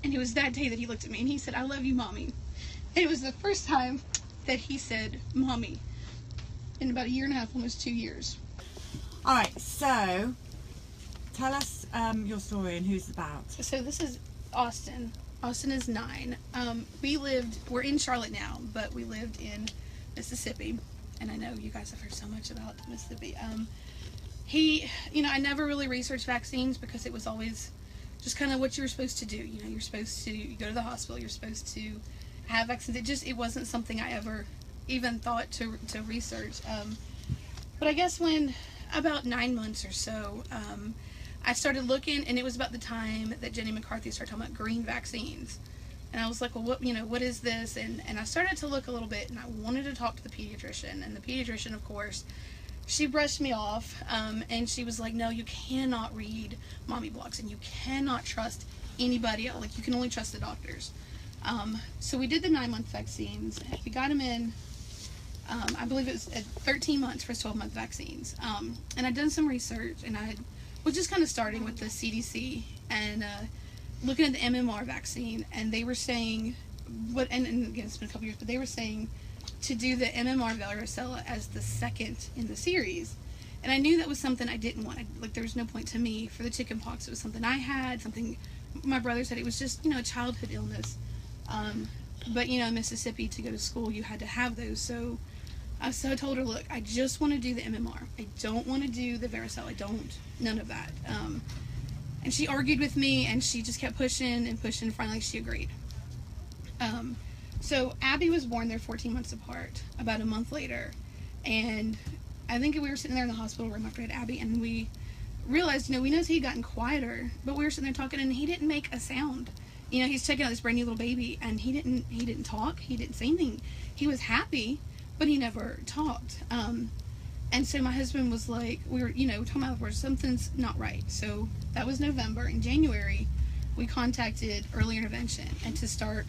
And it was that day that he looked at me and he said, "I love you, Mommy." And it was the first time that he said Mommy in about 1.5 years, almost 2 years. All right, so tell us your story and who's about. So this is Austin. Austin is 9. We're in Charlotte now, but we lived in Mississippi. And I know you guys have heard so much about Mississippi. I never really researched vaccines because it was always just kind of what you were supposed to do. You're supposed to go to the hospital. You're supposed to have vaccines. It wasn't something I ever even thought to research. But I guess when about 9 months or so, I started looking, and it was about the time that Jenny McCarthy started talking about green vaccines. And I was like, well, what is this? And I started to look a little bit, and I wanted to talk to the pediatrician. And the pediatrician, of course, she brushed me off, and she was like, no, you cannot read mommy blogs, and you cannot trust anybody else. Like, you can only trust the doctors. So we did the 9-month vaccines. We got them in, I believe it was at 13 months for 12-month vaccines. And I'd done some research, and I was just kind of starting with the CDC and looking at the MMR vaccine, and they were saying, and again, it's been a couple years, but they were saying to do the MMR varicella as the second in the series. And I knew that was something I didn't want. There was no point to me for the chickenpox. It was something I had, something my brother said. It was just, a childhood illness. But, in Mississippi, to go to school, you had to have those. So I told her, look, I just want to do the MMR. I don't want to do the varicella. None of that. And she argued with me, and she just kept pushing and pushing. Finally, she agreed. So Abby was born there 14 months apart, about a month later. And I think we were sitting there in the hospital room after I had Abby, and we realized, we noticed he'd gotten quieter, but we were sitting there talking, and he didn't make a sound. He's checking out this brand new little baby, and he didn't talk. He didn't say anything. He was happy, but he never talked. And so my husband was like, we were, talking about where something's not right. So that was November. In January, we contacted early intervention, and to start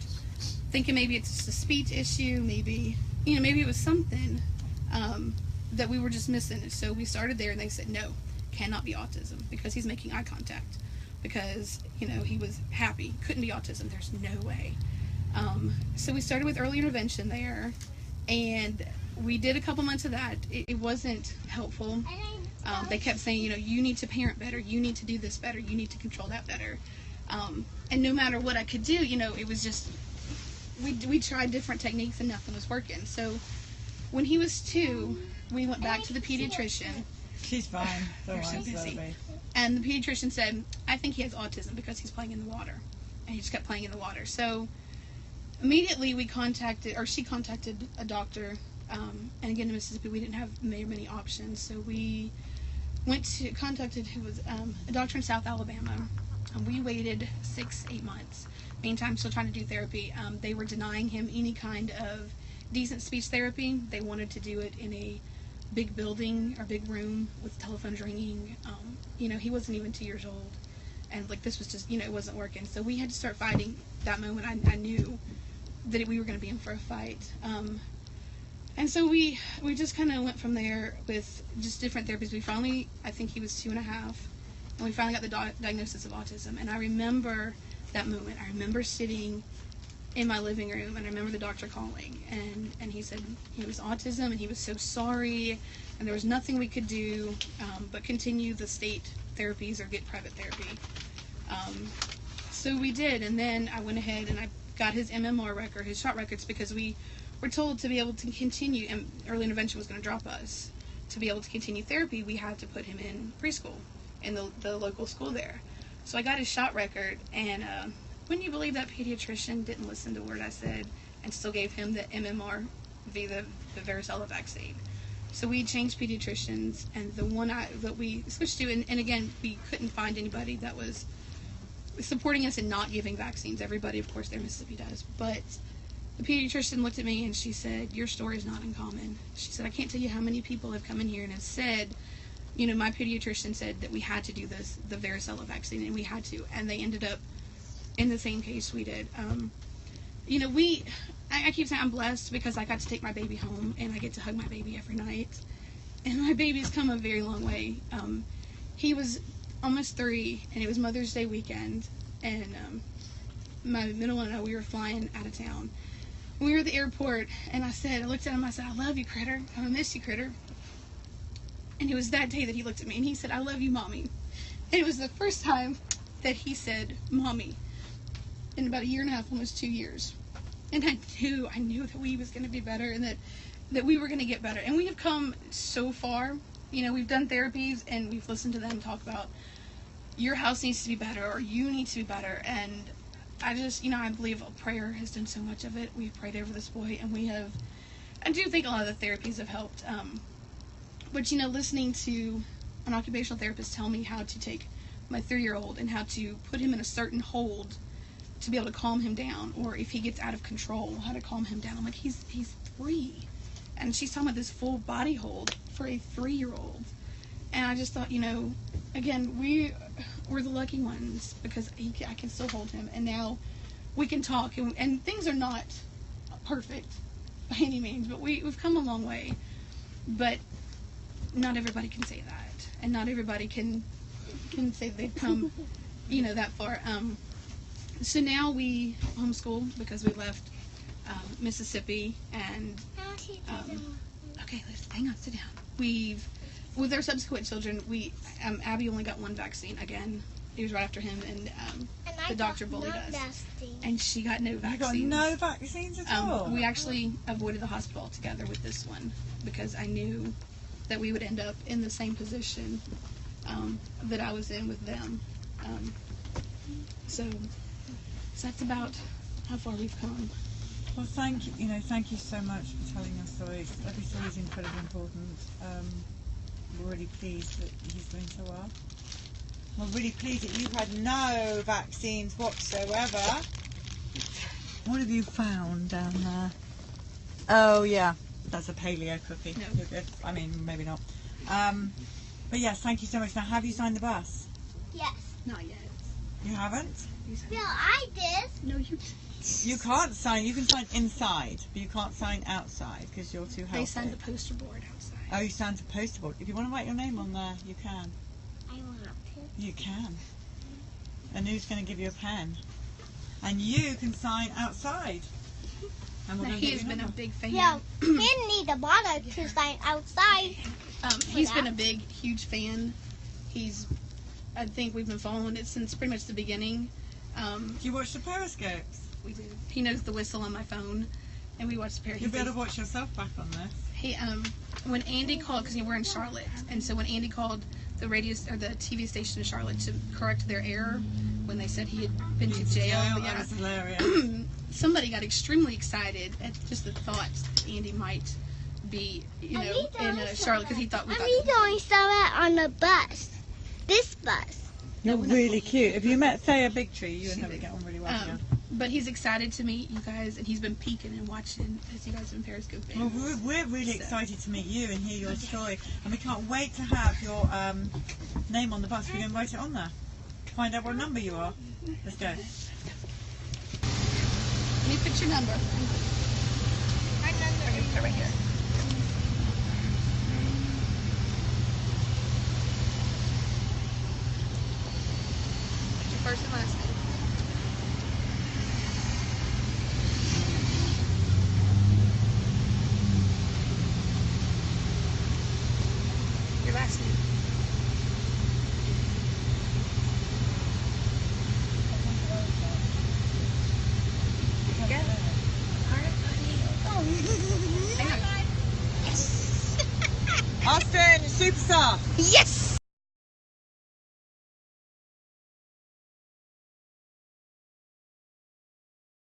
thinking maybe it's just a speech issue, maybe it was something that we were just missing. And so we started there, and they said, no, cannot be autism because he's making eye contact. Because, he was happy. Couldn't be autism. There's no way. So we started with early intervention there, and we did a couple months of that. It wasn't helpful. They kept saying, you need to parent better. You need to do this better. You need to control that better. And no matter what I could do, it was just, we tried different techniques and nothing was working. So when he was 2, we went back to the pediatrician. She's fine. You're so busy. And the pediatrician said, I think he has autism because he's playing in the water. And he just kept playing in the water. So immediately she contacted a doctor. And again, in Mississippi, we didn't have many options. So we contacted a doctor in South Alabama. And we waited 6-8 months. Meantime, still trying to do therapy. They were denying him any kind of decent speech therapy. They wanted to do it in a big building or big room with telephones ringing. He wasn't even 2 years old, and this was just it wasn't working. So we had to start fighting. That moment I knew that we were going to be in for a fight, and so we just kind of went from there with just different therapies. We finally, I think he was 2.5, and we finally got the diagnosis of autism. And I remember that moment. I remember sitting in my living room, and I remember the doctor calling, and he said it was autism, and he was so sorry, and there was nothing we could do but continue the state therapies or get private therapy. So we did, and then I went ahead and I got his MMR record, his shot records, because we were told to be able to continue, and early intervention was going to drop us. To be able to continue therapy, we had to put him in preschool, in the local school there. So I got his shot record, and wouldn't you believe that pediatrician didn't listen to a word I said and still gave him the MMR via the varicella vaccine? So we changed pediatricians, and the one that we switched to, and again, we couldn't find anybody that was supporting us in not giving vaccines. Everybody, of course, there in Mississippi does. But the pediatrician looked at me and she said, your story is not uncommon. She said, I can't tell you how many people have come in here and have said, my pediatrician said that we had to do the varicella vaccine, and we had to. And they ended up in the same case we did. I keep saying I'm blessed because I got to take my baby home, and I get to hug my baby every night. And my baby's come a very long way. He was almost 3, and it was Mother's Day weekend. And my middle one and I, we were flying out of town. We were at the airport, and I looked at him, I said, I love you, Critter. I'm gonna miss you, Critter. And it was that day that he looked at me, and he said, I love you, Mommy. And it was the first time that he said, Mommy, in about 1.5 years, almost 2 years. And I knew that we was going to be better, and that we were going to get better. And we have come so far. You know, we've done therapies, and we've listened to them talk about your house needs to be better, or you need to be better. And I just, I believe prayer has done so much of it. We've prayed over this boy, and I do think a lot of the therapies have helped. But, listening to an occupational therapist tell me how to take my 3-year-old and how to put him in a certain hold to be able to calm him down, or if he gets out of control, how to calm him down. I'm like, he's 3. And she's talking about this full body hold for a 3-year-old. And I just thought, again, we're the lucky ones, because I can still hold him. And now we can talk. And things are not perfect by any means, but we've come a long way. But not everybody can say that. And not everybody can say they've come, that far. So now we homeschool because we left Mississippi, and okay, hang on, sit down. With our subsequent children, Abby only got 1 vaccine. Again, it was right after him, and the doctor bullied us, and she got no vaccines. You got no vaccines at all? We actually avoided the hospital altogether with this one, because I knew that we would end up in the same position that I was in with them. So that's about how far we've come. Well, thank you so much for telling your stories. Every story is incredibly important. We're really pleased that he's doing so well. We're really pleased that you've had no vaccines whatsoever. What have you found down there? Oh yeah, that's a paleo cookie. No. I mean, maybe not. But yes, thank you so much. Now, have you signed the bus? Yes. Not yet. You haven't? No, I did. No, you. You can't sign. You can sign inside, but you can't sign outside because you're too healthy. They signed the poster board outside. Oh, you signed the poster board. If you want to write your name on there, you can. I want to. You can. And who's going to give you a pen? And you can sign outside. And Now, he has been a big fan. Yeah, you need a bottle to sign outside. He's been a big, huge fan. I think we've been following it since pretty much the beginning. Do you watch the Periscopes? We do. He knows the whistle on my phone, and we watch the Periscopes. You'll be able to watch yourself back on this. He, when Andy called, because we're in Charlotte, and so when Andy called the the TV station in Charlotte to correct their error when they said he had been to jail, That was hilarious. somebody got extremely excited at just the thought that Andy might be, in Charlotte, because he thought we thought. We only saw it on the bus. This bus. You're No, we're not really going. cute. Have you met Thea Bigtree? You and She her would did. get on really well together. But he's excited to meet you guys, and he's been peeking and watching as you guys have been Periscoping. Well, we're really excited to meet you and hear your story, and we can't wait to have your name on the bus. We're going to write it on there. Find out what number you are. Let's go. Let me put your number. Right here. What's your first and last name? Your last name. Good. All right, buddy. Hang on. Yes. Austin, superstar. Yes.